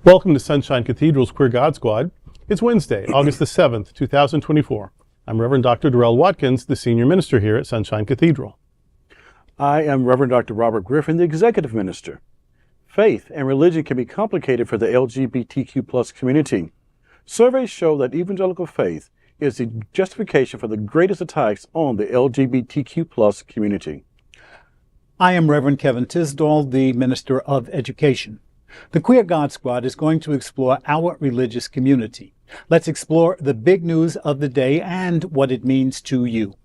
Welcome to Sunshine Cathedral's Queer God Squad. It's Wednesday, August the 7th, 2024. I'm Reverend Dr. Darrell Watkins, the Senior Minister here at Sunshine Cathedral. I am Reverend Dr. Robert Griffin, the Executive Minister. Faith and religion can be complicated for the LGBTQ+ community. Surveys show that evangelical faith is the justification for the greatest attacks on the LGBTQ+ community. I am Reverend Kevin Tisdall, the Minister of Education. The Queer God Squad is going to explore our religious community. Let's explore the big news of the day and what it means to you.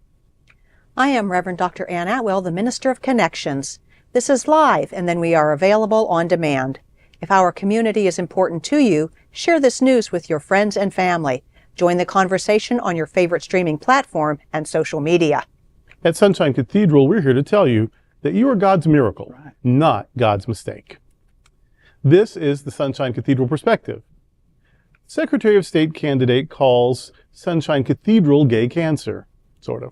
I am Reverend Dr. Ann Atwell, the Minister of Connections. This is live, and then we are available on demand. If our community is important to you, share this news with your friends and family. Join the conversation on your favorite streaming platform and social media. At Sunshine Cathedral, we're here to tell you that you are God's miracle, not God's mistake. This is the Sunshine Cathedral perspective. Secretary of State candidate calls Sunshine Cathedral gay cancer, sort of.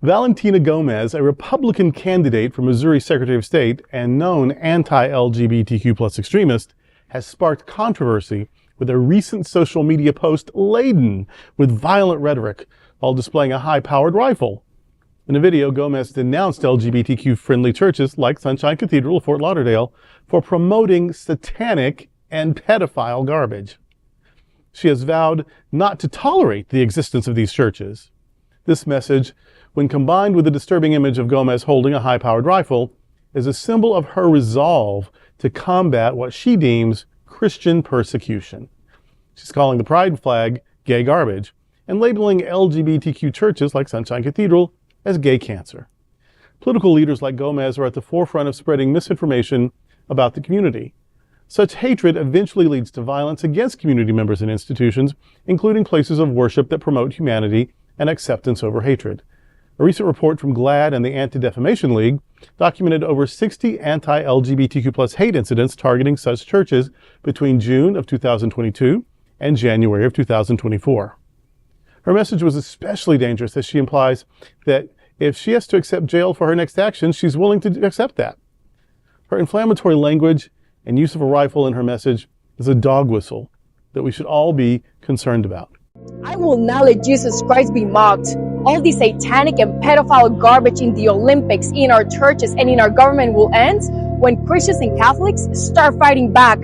Valentina Gomez, a Republican candidate for Missouri Secretary of State and known anti-LGBTQ+ extremist, has sparked controversy with a recent social media post laden with violent rhetoric while displaying a high-powered rifle. In a video, Gomez denounced LGBTQ-friendly churches like Sunshine Cathedral of Fort Lauderdale for promoting satanic and pedophile garbage. She has vowed not to tolerate the existence of these churches. This message, when combined with the disturbing image of Gomez holding a high-powered rifle, is a symbol of her resolve to combat what she deems Christian persecution. She's calling the pride flag gay garbage and labeling LGBTQ churches like Sunshine Cathedral as gay cancer. Political leaders like Gomez are at the forefront of spreading misinformation about the community. Such hatred eventually leads to violence against community members and institutions, including places of worship that promote humanity and acceptance over hatred. A recent report from GLAAD and the Anti-Defamation League documented over 60 anti-LGBTQ+ hate incidents targeting such churches between June of 2022 and January of 2024. Her message was especially dangerous as she implies that if she has to accept jail for her next action, she's willing to accept that. Her inflammatory language and use of a rifle in her message is a dog whistle that we should all be concerned about. I will not let Jesus Christ be mocked. All the satanic and pedophile garbage in the Olympics, in our churches, and in our government will end when Christians and Catholics start fighting back.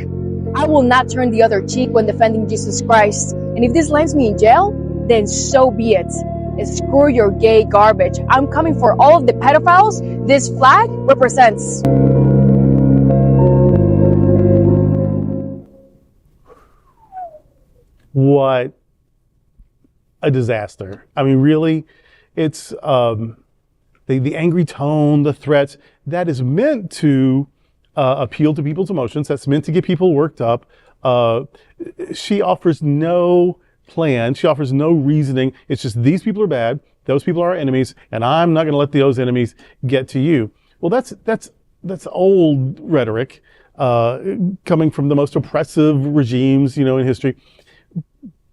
I will not turn the other cheek when defending Jesus Christ. And if this lands me in jail, then so be it. And screw your gay garbage. I'm coming for all of the pedophiles this flag represents. What a disaster. I mean, really, it's the angry tone, the threats, that is meant to appeal to people's emotions. That's meant to get people worked up. She offers no plan. She offers no reasoning. It's just these people are bad, those people are our enemies, and I'm not going to let those enemies get to you. Well, that's old rhetoric coming from the most oppressive regimes, in history.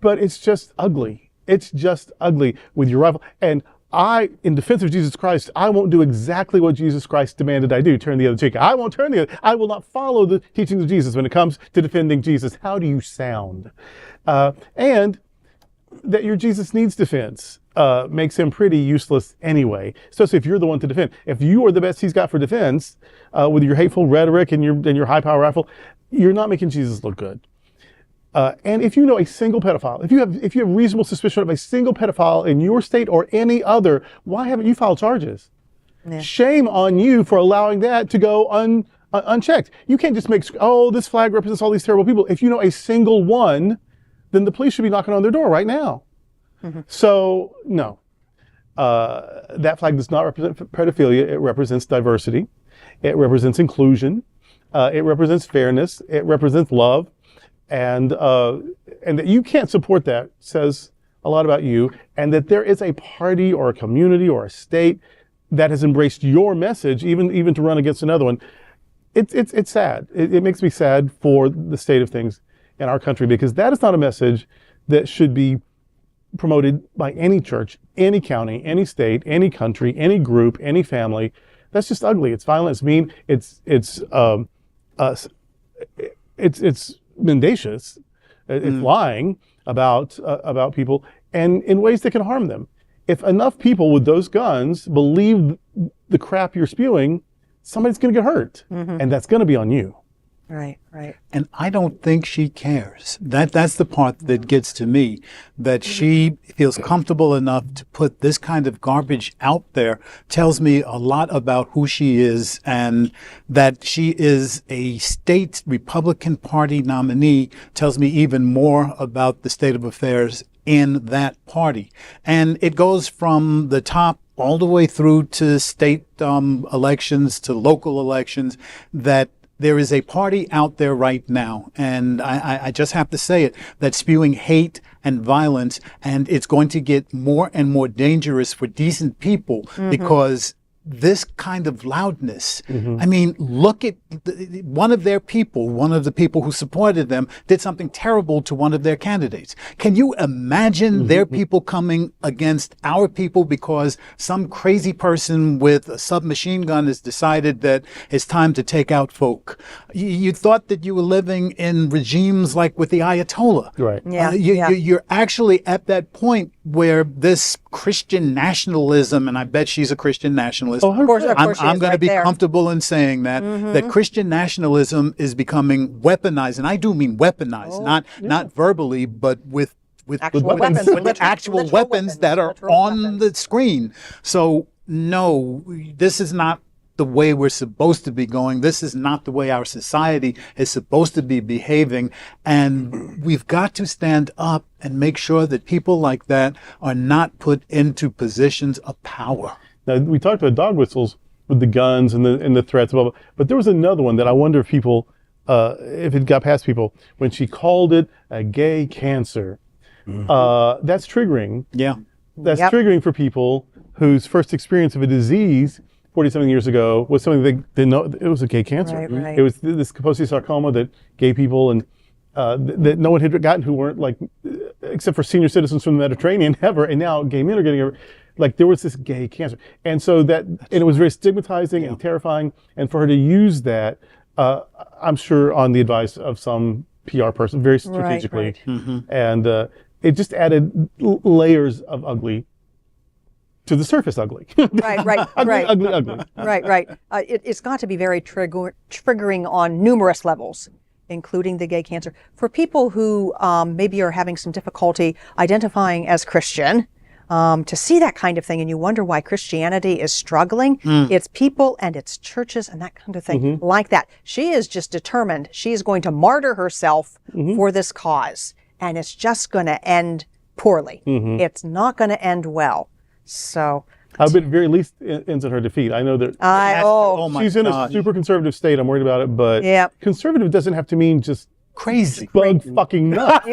But it's just ugly. It's just ugly with your rifle. And in defense of Jesus Christ, I won't do exactly what Jesus Christ demanded I do, turn the other cheek. I won't turn the other. I will not follow the teachings of Jesus when it comes to defending Jesus. How do you sound? And that your Jesus needs defense makes him pretty useless anyway, especially if you're the one to defend. If you are the best he's got for defense with your hateful rhetoric and your high-power rifle, you're not making Jesus look good. And if you know a single pedophile, if you have reasonable suspicion of a single pedophile in your state or any other, why haven't you filed charges? Yeah. Shame on you for allowing that to go unchecked. You can't just make, this flag represents all these terrible people. If you know a single one, then the police should be knocking on their door right now. Mm-hmm. So, no. That flag does not represent pedophilia. It represents diversity. It represents inclusion. It represents fairness. It represents love. And that you can't support that says a lot about you, and that there is a party or a community or a state that has embraced your message, even to run against another one. It's sad. It makes me sad for the state of things in our country, because that is not a message that should be promoted by any church, any county, any state, any country, any group, any family. That's just ugly. It's violent. It's mean. It's mendacious. It's lying about people and in ways that can harm them. If enough people with those guns believe the crap you're spewing, somebody's going to get hurt, and that's going to be on you. Right, right. And I don't think she cares. That's the part that gets to me, that she feels comfortable enough to put this kind of garbage out there, tells me a lot about who she is, and that she is a state Republican Party nominee tells me even more about the state of affairs in that party. And it goes from the top all the way through to state elections, to local elections, that there is a party out there right now, and I just have to say it, that's spewing hate and violence, and it's going to get more and more dangerous for decent people because this kind of loudness. I mean, look at one of the people who supported them did something terrible to one of their candidates. Can you imagine their people coming against our people because some crazy person with a submachine gun has decided that it's time to take out folk? You thought that you were living in regimes like with the Ayatollah. Right. Yeah, You're actually at that point where this Christian nationalism, and I bet she's a Christian nationalist. Oh, Of course she I'm is going to right be there. comfortable in saying that that Christian nationalism is becoming weaponized, and I do mean weaponized, not verbally, but with Actual with weapons, with literal- actual literal weapons that are literal on weapons. the screen. So no, this is not the way we're supposed to be going. This is not the way our society is supposed to be behaving. And we've got to stand up and make sure that people like that are not put into positions of power. Now, we talked about dog whistles with the guns and the threats, blah, blah, but there was another one that I wonder if people, if it got past people, when she called it a gay cancer. That's triggering. Yeah. That's Yep. triggering for people whose first experience of a disease 40-something years ago was something they didn't know it was a gay cancer. Right, right. It was this Kaposi sarcoma that gay people and that no one had gotten who weren't like, except for senior citizens from the Mediterranean ever, and now gay men are getting it. Like there was this gay cancer. And so and it was very stigmatizing and terrifying. And for her to use that, I'm sure on the advice of some PR person, very strategically. right. And it just added layers of ugly to the surface ugly. Right, right, ugly, right. ugly, ugly. Right. It's got to be very triggering on numerous levels, including the gay cancer. For people who maybe are having some difficulty identifying as Christian, to see that kind of thing and you wonder why Christianity is struggling, it's people and it's churches and that kind of thing like that. She is just determined. She is going to martyr herself for this cause, and it's just going to end poorly. It's not going to end well. So I bet at very least it ends in her defeat. I know that Oh my she's in a gosh. super conservative state. I'm worried about it, but Yep. conservative doesn't have to mean just Crazy. bug fucking nuts.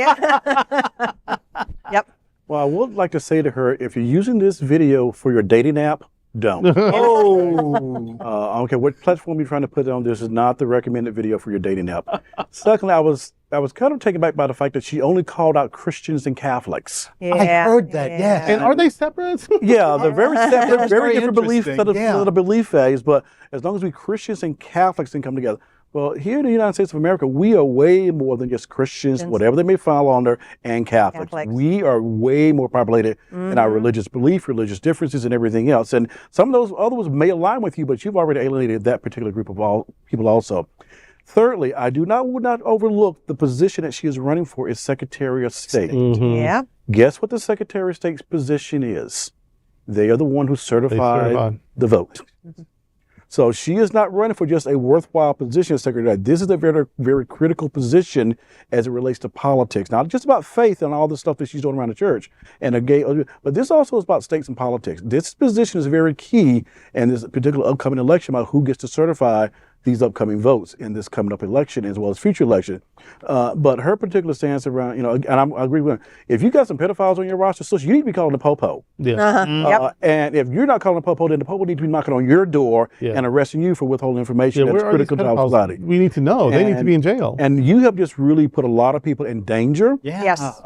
Yep. Well, I would like to say to her, if you're using this video for your dating app, don't. Oh. I don't care what platform you're trying to put it on. This is not the recommended video for your dating app. Secondly, I was kind of taken back by the fact that she only called out Christians and Catholics. Yeah. I heard that, yes. And are they separate? Yeah, they're very separate, very very different belief interesting. set of belief phase. But as long as we Christians and Catholics can come together. Well, here in the United States of America, we are way more than just Christians, whatever they may fall under, and Catholics. We are way more populated in our religious belief, religious differences, and everything else. And some of those others may align with you, but you've already alienated that particular group of people also. Thirdly, I would not overlook the position that she is running for as Secretary of State. Yeah. Guess what the Secretary of State's position is? They are the one who certified the vote. So she is not running for just a worthwhile position as Secretary. This is a very, very critical position as it relates to politics. Not just about faith and all the stuff that she's doing around the church and but this also is about states and politics. This position is very key in this particular upcoming election about who gets to certify these upcoming votes in this coming up election as well as future election. But her particular stance around, and I agree with her. If you got some pedophiles on your roster, so you need to be calling the popo. Yeah. Yep. And if you're not calling the popo, then the popo need to be knocking on your door and arresting you for withholding information that's Where are these critical to our pedophiles? society. We need to know. They need to be in jail. And you have just really put a lot of people in danger. Yeah. Yes.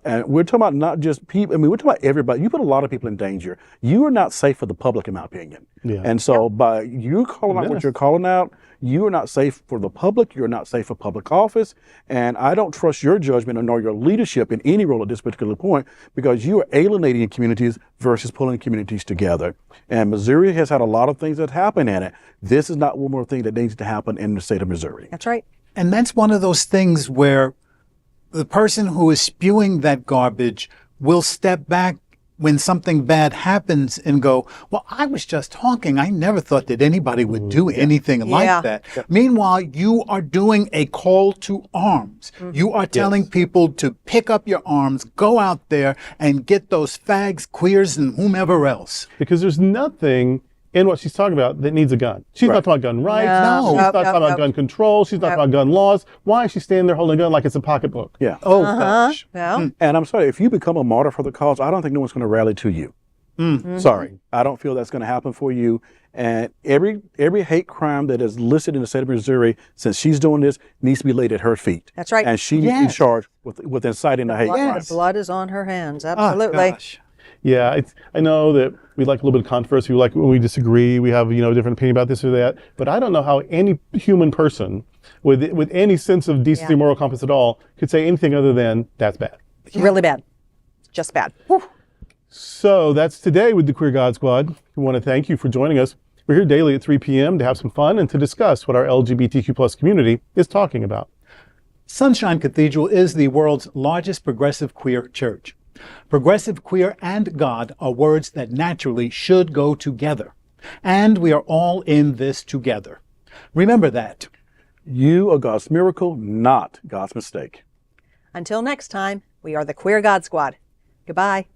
And we're talking about not just people. I mean, we're talking about everybody. You put a lot of people in danger. You are not safe for the public, in my opinion. Yeah. And so by you calling out what you're calling out, You are not safe for the public. You're not safe for public office. And I don't trust your judgment nor your leadership in any role at this particular point, because you are alienating communities versus pulling communities together. And Missouri has had a lot of things that happen in it. This is not one more thing that needs to happen in the state of Missouri. That's right. And that's one of those things where the person who is spewing that garbage will step back when something bad happens and go, well, I was just talking. I never thought that anybody would do anything like that. Meanwhile, you are doing a call to arms. You are telling people to pick up your arms, go out there and get those fags, queers, and whomever else. Because there's nothing in what she's talking about that needs a gun. She's not talking about gun rights. No. She's not talking about gun control. She's not talking about gun laws. Why is she standing there holding a gun like it's a pocketbook? Yeah. Oh, gosh. Well, And I'm sorry, if you become a martyr for the cause, I don't think no one's going to rally to you. Sorry. I don't feel that's going to happen for you. And every hate crime that is listed in the state of Missouri since she's doing this needs to be laid at her feet. That's right. And she needs to be charged with inciting a hate crime. the blood is on her hands. Oh, Absolutely. gosh. Yeah, I know that we like a little bit of controversy. We like when we disagree. We have, a different opinion about this or that. But I don't know how any human person with any sense of decency, moral compass at all could say anything other than that's bad. Really bad. Just bad. Whew. So that's today with the Queer God Squad. We want to thank you for joining us. We're here daily at 3 p.m. to have some fun and to discuss what our LGBTQ plus community is talking about. Sunshine Cathedral is the world's largest progressive queer church. Progressive, queer, and God are words that naturally should go together. And we are all in this together. Remember that. You are God's miracle, not God's mistake. Until next time, we are the Queer God Squad. Goodbye.